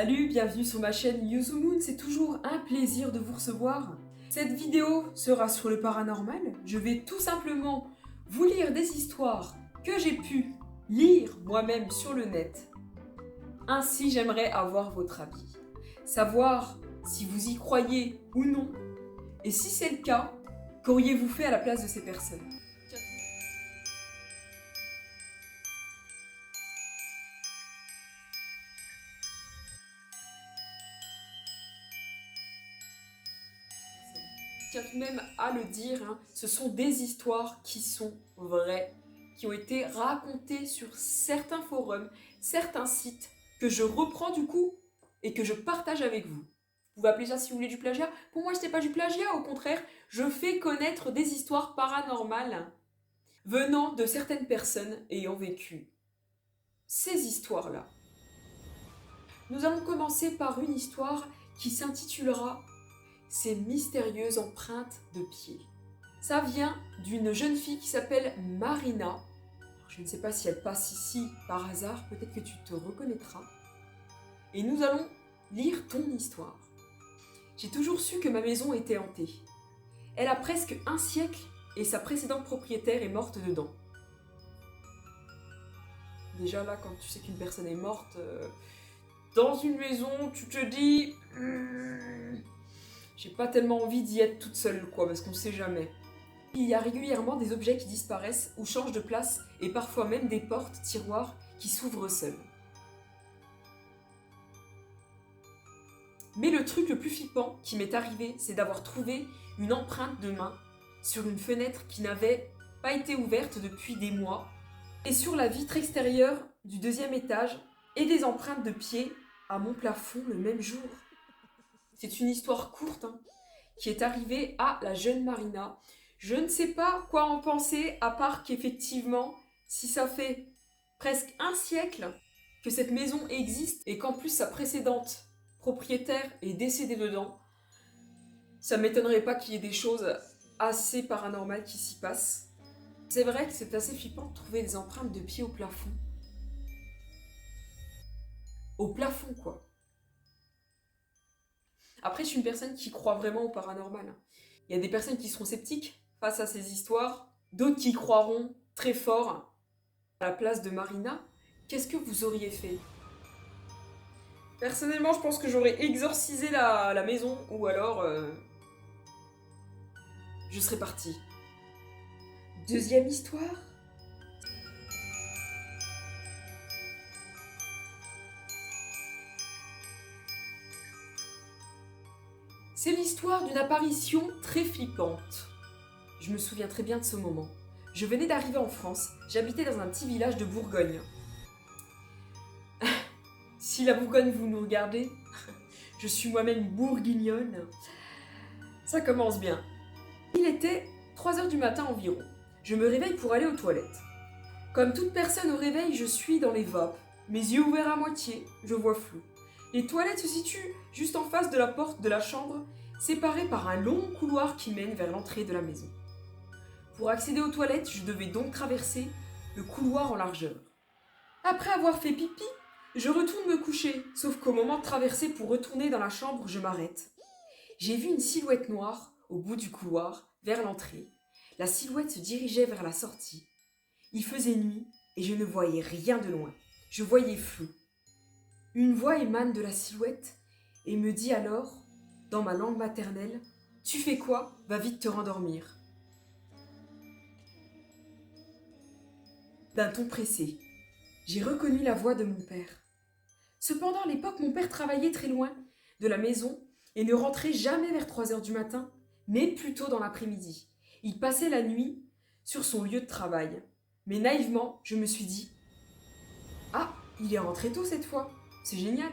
Salut, bienvenue sur ma chaîne Yuzumoon, c'est toujours un plaisir de vous recevoir. Cette vidéo sera sur le paranormal. Je vais tout simplement vous lire des histoires que j'ai pu lire moi-même sur le net. Ainsi, j'aimerais avoir votre avis. Savoir si vous y croyez ou non. Et si c'est le cas, qu'auriez-vous fait à la place de ces personnes ? Je tiens tout de même à le dire, ce sont des histoires qui sont vraies, qui ont été racontées sur certains forums, certains sites, que je reprends du coup et que je partage avec vous. Vous pouvez appeler ça si vous voulez du plagiat. Pour moi, ce n'est pas du plagiat, au contraire, je fais connaître des histoires paranormales venant de certaines personnes ayant vécu ces histoires-là. Nous allons commencer par une histoire qui s'intitulera Ces mystérieuses empreintes de pieds. Ça vient d'une jeune fille qui s'appelle Marina. Alors, je ne sais pas si elle passe ici par hasard, peut-être que tu te reconnaîtras. Et nous allons lire ton histoire. J'ai toujours su que ma maison était hantée. Elle a presque un siècle et sa précédente propriétaire est morte dedans. Déjà là, quand tu sais qu'une personne est morte dans une maison, tu te dis... j'ai pas tellement envie d'y être toute seule, quoi, parce qu'on sait jamais. Il y a régulièrement des objets qui disparaissent ou changent de place, et parfois même des portes, tiroirs, qui s'ouvrent seuls. Mais le truc le plus flippant qui m'est arrivé, c'est d'avoir trouvé une empreinte de main sur une fenêtre qui n'avait pas été ouverte depuis des mois, et sur la vitre extérieure du deuxième étage, et des empreintes de pieds à mon plafond le même jour. C'est une histoire courte qui est arrivée à la jeune Marina. Je ne sais pas quoi en penser, à part qu'effectivement, si ça fait presque un siècle que cette maison existe et qu'en plus sa précédente propriétaire est décédée dedans, ça ne m'étonnerait pas qu'il y ait des choses assez paranormales qui s'y passent. C'est vrai que c'est assez flippant de trouver des empreintes de pieds au plafond. Au plafond, quoi. Après, je suis une personne qui croit vraiment au paranormal. Il y a des personnes qui seront sceptiques face à ces histoires, d'autres qui croiront très fort. À la place de Marina, qu'est-ce que vous auriez fait ? Personnellement, je pense que j'aurais exorcisé la maison, ou alors... je serais partie. Deuxième histoire ? C'est l'histoire d'une apparition très flippante. Je me souviens très bien de ce moment. Je venais d'arriver en France, j'habitais dans un petit village de Bourgogne. Si la Bourgogne vous nous regardez, je suis moi-même bourguignonne. Ça commence bien. Il était 3h du matin environ. Je me réveille pour aller aux toilettes. Comme toute personne au réveil, je suis dans les vapes. Mes yeux ouverts à moitié, je vois flou. Les toilettes se situent juste en face de la porte de la chambre, séparées par un long couloir qui mène vers l'entrée de la maison. Pour accéder aux toilettes, je devais donc traverser le couloir en largeur. Après avoir fait pipi, je retourne me coucher, sauf qu'au moment de traverser pour retourner dans la chambre, je m'arrête. J'ai vu une silhouette noire au bout du couloir, vers l'entrée. La silhouette se dirigeait vers la sortie. Il faisait nuit et je ne voyais rien de loin. Je voyais flou. Une voix émane de la silhouette et me dit alors, dans ma langue maternelle, « Tu fais quoi ? Va vite te rendormir. » D'un ton pressé, j'ai reconnu la voix de mon père. Cependant, à l'époque, mon père travaillait très loin de la maison et ne rentrait jamais vers 3h du matin, mais plutôt dans l'après-midi. Il passait la nuit sur son lieu de travail. Mais naïvement, je me suis dit « Ah, il est rentré tôt cette fois, c'est génial !»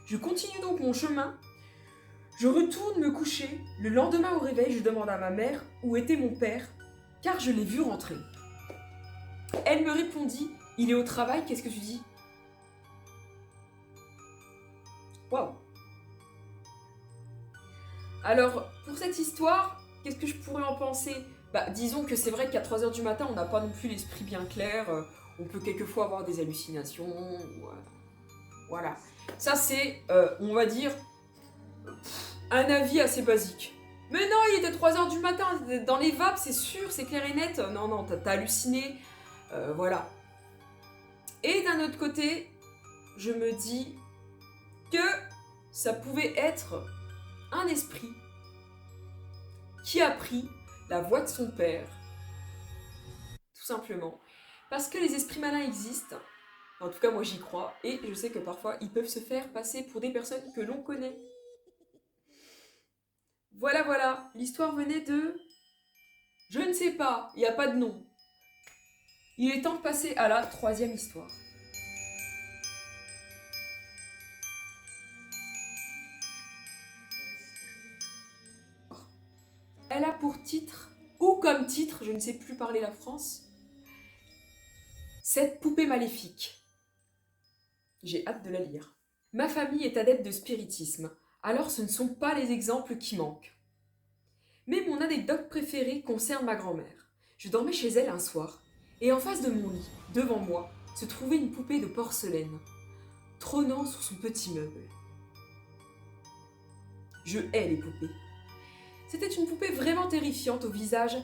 Je continue donc mon chemin. Je retourne me coucher. Le lendemain au réveil, je demande à ma mère où était mon père, car je l'ai vu rentrer. Elle me répondit « Il est au travail, qu'est-ce que tu dis ?» Waouh. Alors, pour cette histoire, qu'est-ce que je pourrais en penser ? Disons que c'est vrai qu'à 3h du matin, on n'a pas non plus l'esprit bien clair. On peut quelquefois avoir des hallucinations. Voilà. Ça, c'est, on va dire, un avis assez basique. Mais non, il était 3 h du matin, dans les vapes, c'est sûr, c'est clair et net. Non, non, t'as halluciné. Voilà. Et d'un autre côté, je me dis que ça pouvait être un esprit qui a pris la voix de son père. Tout simplement. Parce que les esprits malins existent. En tout cas, moi j'y crois. Et je sais que parfois, ils peuvent se faire passer pour des personnes que l'on connaît. Voilà, voilà. L'histoire venait de... Je ne sais pas. Il n'y a pas de nom. Il est temps de passer à la 3e histoire. Elle a pour titre, ou comme titre, je ne sais plus parler la France, Cette poupée maléfique. J'ai hâte de la lire. Ma famille est adepte de spiritisme, alors ce ne sont pas les exemples qui manquent. Mais mon anecdote préférée concerne ma grand-mère. Je dormais chez elle un soir, et en face de mon lit, devant moi, se trouvait une poupée de porcelaine, trônant sur son petit meuble. Je hais les poupées. C'était une poupée vraiment terrifiante au visage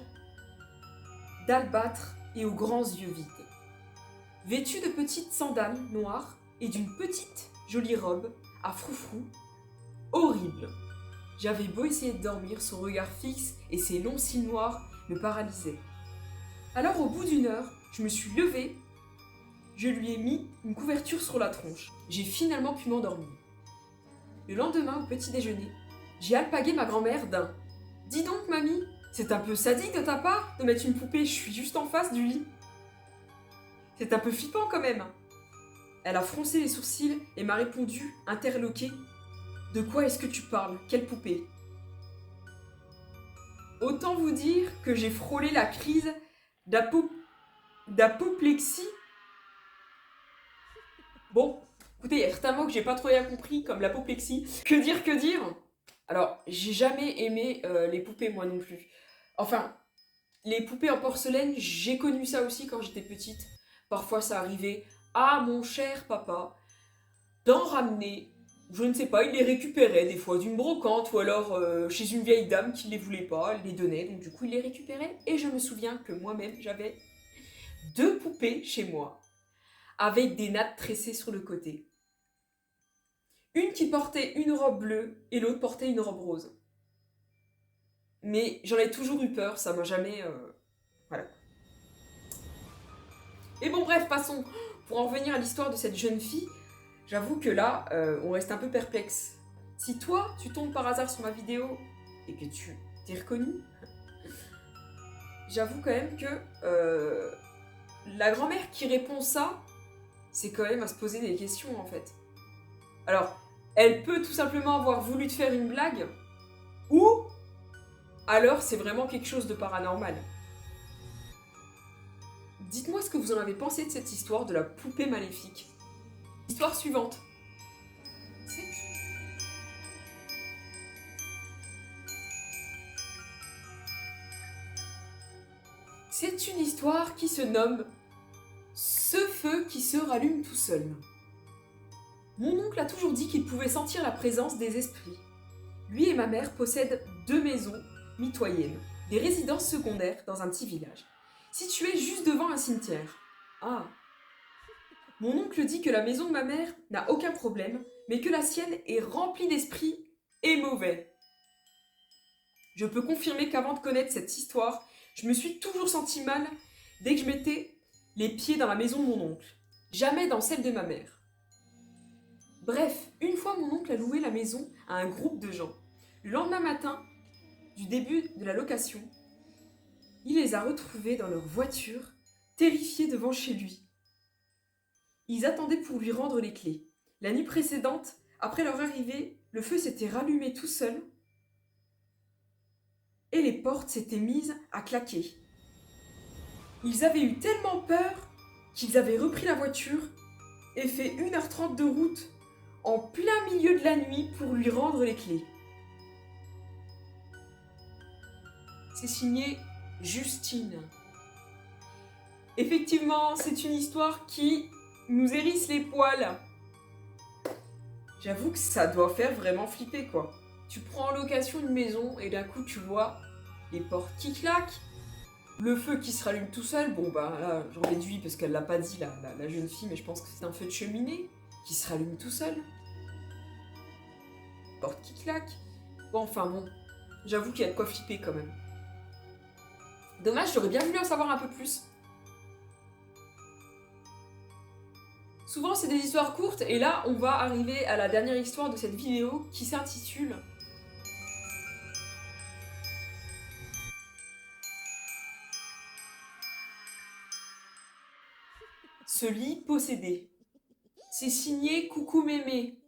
d'albâtre et aux grands yeux vides. Vêtue de petites sandales noires et d'une petite jolie robe à froufrou, horrible. J'avais beau essayer de dormir, son regard fixe et ses longs cils noirs me paralysaient. Alors au bout d'1 heure, je me suis levée, je lui ai mis une couverture sur la tronche. J'ai finalement pu m'endormir. Le lendemain, au petit déjeuner, j'ai alpagué ma grand-mère d'un « Dis donc, mamie, c'est un peu sadique de ta part de mettre une poupée, je suis juste en face du lit. C'est un peu flippant quand même. » Elle a froncé les sourcils et m'a répondu, interloquée, « De quoi est-ce que tu parles? Quelle poupée ?» Autant vous dire que j'ai frôlé la crise d'apoplexie. Bon, écoutez, il y a certains mots que j'ai pas trop bien compris, comme l'apoplexie. Que dire, que dire? Alors, j'ai jamais aimé les poupées, moi non plus. Enfin, les poupées en porcelaine, j'ai connu ça aussi quand j'étais petite. Parfois, ça arrivait à mon cher papa d'en ramener. Je ne sais pas, il les récupérait des fois d'une brocante ou alors chez une vieille dame qui ne les voulait pas, elle les donnait, donc du coup il les récupérait. Et je me souviens que moi-même j'avais 2 poupées chez moi avec des nattes tressées sur le côté. Une qui portait une robe bleue et l'autre portait une robe rose. Mais j'en ai toujours eu peur, ça m'a jamais... Voilà. Et bon bref, passons. Pour en revenir à l'histoire de cette jeune fille, j'avoue que là, on reste un peu perplexe. Si toi, tu tombes par hasard sur ma vidéo et que tu t'es reconnu, j'avoue quand même que la grand-mère qui répond ça, c'est quand même à se poser des questions en fait. Alors, elle peut tout simplement avoir voulu te faire une blague, ou alors c'est vraiment quelque chose de paranormal. Dites-moi ce que vous en avez pensé de cette histoire de la poupée maléfique. Histoire suivante. C'est une histoire qui se nomme « Ce feu qui se rallume tout seul ». Mon oncle a toujours dit qu'il pouvait sentir la présence des esprits. Lui et ma mère possèdent 2 maisons mitoyennes, des résidences secondaires dans un petit village, situé juste devant un cimetière. Ah. Mon oncle dit que la maison de ma mère n'a aucun problème, mais que la sienne est remplie d'esprits et mauvais. Je peux confirmer qu'avant de connaître cette histoire, je me suis toujours senti mal dès que je mettais les pieds dans la maison de mon oncle. Jamais dans celle de ma mère. Bref, une fois mon oncle a loué la maison à un groupe de gens. Le lendemain matin, du début de la location, il les a retrouvés dans leur voiture, terrifiés devant chez lui. Ils attendaient pour lui rendre les clés. La nuit précédente, après leur arrivée, le feu s'était rallumé tout seul et les portes s'étaient mises à claquer. Ils avaient eu tellement peur qu'ils avaient repris la voiture et fait 1h30 de route en plein milieu de la nuit pour lui rendre les clés. C'est signé Justine. Effectivement, c'est une histoire qui nous hérisse les poils. J'avoue que ça doit faire vraiment flipper, quoi. Tu prends en location une maison et d'un coup tu vois les portes qui claquent, le feu qui se rallume tout seul. Bon bah là j'en déduis parce qu'elle l'a pas dit la jeune fille, mais je pense que c'est un feu de cheminée qui se rallume tout seul. Porte qui claque. Bon enfin bon, j'avoue qu'il y a de quoi flipper quand même. Dommage, j'aurais bien voulu en savoir un peu plus. Souvent c'est des histoires courtes et là on va arriver à la dernière histoire de cette vidéo qui s'intitule Ce lit possédé. C'est signé Coucou Mémé.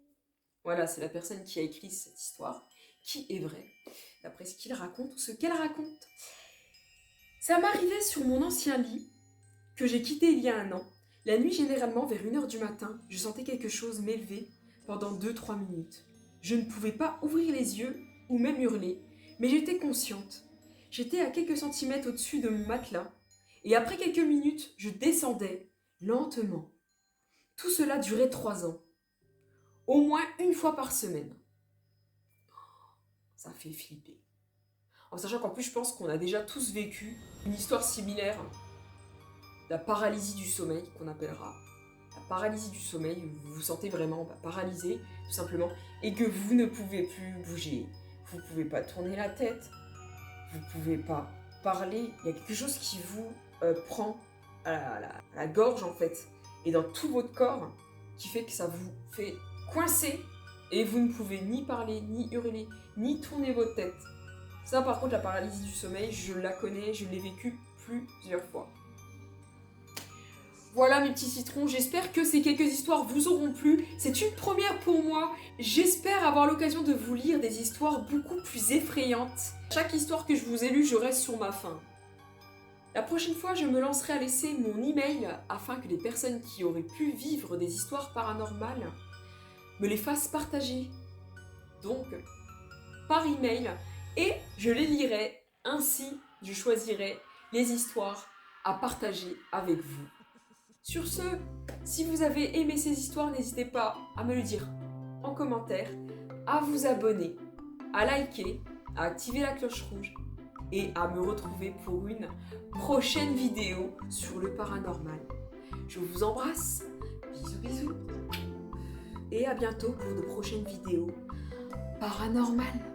Voilà, c'est la personne qui a écrit cette histoire, qui est vraie, d'après ce qu'il raconte ou ce qu'elle raconte. Ça m'arrivait sur mon ancien lit, que j'ai quitté il y a un an. La nuit, généralement, vers 1h du matin, je sentais quelque chose m'élever pendant 2-3 minutes. Je ne pouvais pas ouvrir les yeux ou même hurler, mais j'étais consciente. J'étais à quelques centimètres au-dessus de mon matelas, et après quelques minutes, je descendais, lentement. Tout cela durait 3 ans. Au moins une fois par semaine. Ça fait flipper. En sachant qu'en plus, je pense qu'on a déjà tous vécu une histoire similaire. La paralysie du sommeil, qu'on appellera. La paralysie du sommeil, vous vous sentez vraiment paralysé, tout simplement, et que vous ne pouvez plus bouger. Vous ne pouvez pas tourner la tête. Vous ne pouvez pas parler. Il y a quelque chose qui vous prend à la gorge, en fait, et dans tout votre corps, qui fait que ça vous fait coincer, et vous ne pouvez ni parler, ni hurler, ni tourner votre tête. Ça, par contre, la paralysie du sommeil, je la connais, je l'ai vécue plusieurs fois. Voilà mes petits citrons, j'espère que ces quelques histoires vous auront plu. C'est une première pour moi. J'espère avoir l'occasion de vous lire des histoires beaucoup plus effrayantes. Chaque histoire que je vous ai lue, je reste sur ma faim. La prochaine fois, je me lancerai à laisser mon email afin que les personnes qui auraient pu vivre des histoires paranormales me les fassent partager. Donc, par email, et je les lirai. Ainsi, je choisirai les histoires à partager avec vous. Sur ce, si vous avez aimé ces histoires, n'hésitez pas à me le dire en commentaire, à vous abonner, à liker, à activer la cloche rouge et à me retrouver pour une prochaine vidéo sur le paranormal. Je vous embrasse, bisous bisous, et à bientôt pour de prochaines vidéos paranormales.